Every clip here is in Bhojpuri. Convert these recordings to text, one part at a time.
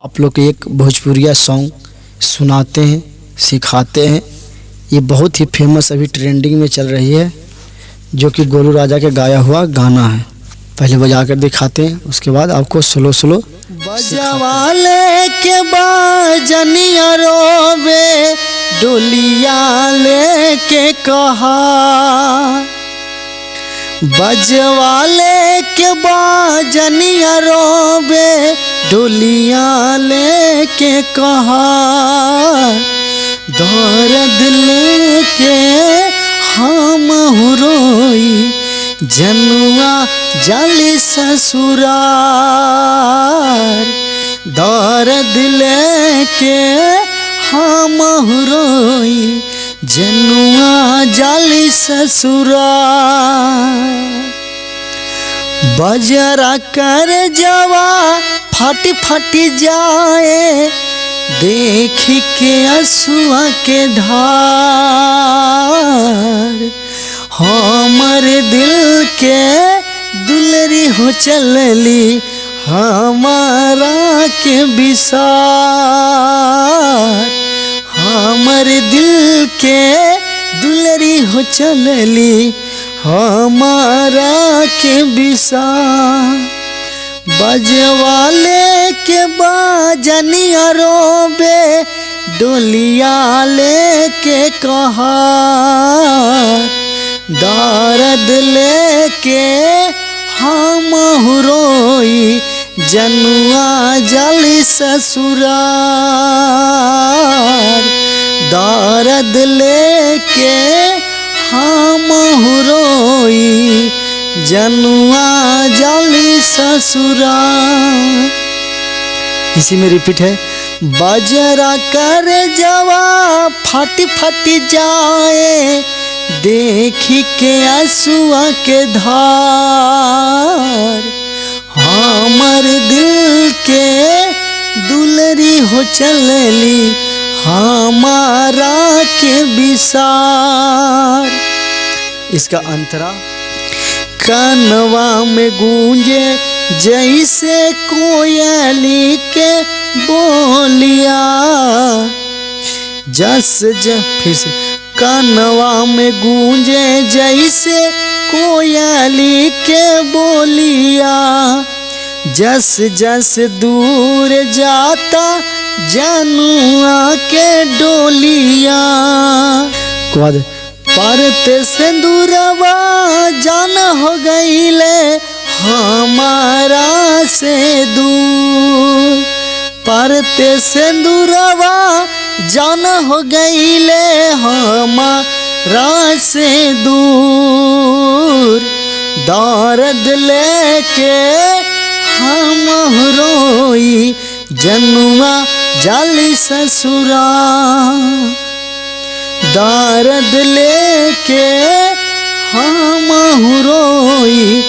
आप लोग को एक भोजपुरिया सॉन्ग सुनाते हैं, सिखाते हैं। ये बहुत ही फेमस अभी ट्रेंडिंग में चल रही है, जो कि गोलू राजा के गाया हुआ गाना है। पहले बजा कर दिखाते हैं, उसके बाद आपको स्लो स्लो बजवाले के बाजनिया रोवे डोलिया लेके कहा, बजवाले के बाजनिया रोवे डोलिया लेके कहा, दर्द लेके हम रोई जनुआ जाली ससुरार, दर्द लेके हम रोई जनुआ जाली ससुरार। बजरा कर जवा फट फट जाए देख के असुआ के धार, हमर दिल के दुलरी हो चलली हमारा के विसार, हमर दिल के दुलरी हो चलली हमारा के विसार। बजवाले के बाजनिया रोबे डोलिया लेके कहा, दर्द लेके हम रोई जनुआ जाली ससुरार, दर्द लेके हम रोई जनुआ जाली ससुरार। इसी में रिपीट है, बजरा कर जवा फट फट जाए देख के असुआ के धार, हमर दिल के दुलरी हो चलली हमारा के विसार। इसका अंतरा, कानवा में गूंजे जैसे कोयली के बोलिया, फिर से, कानवा में गूंजे जैसे कोयली के बोलिया, जस जस दूर जाता जनुआ के डोलिया, परते सिंदूरवा जान हो गईले हमारा से दूर, परते सिंदूरवा जान हो गईले हमारा से दूर, दर्द लेके हम रोई जनुआ जाली ससुरार, दर्द लेके हम रोई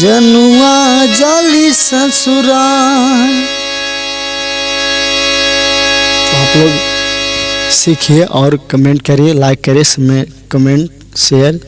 जनुआ जाली ससुरार। आप लोग सीखिए और कमेंट करिए, लाइक करिए, कमेंट शेयर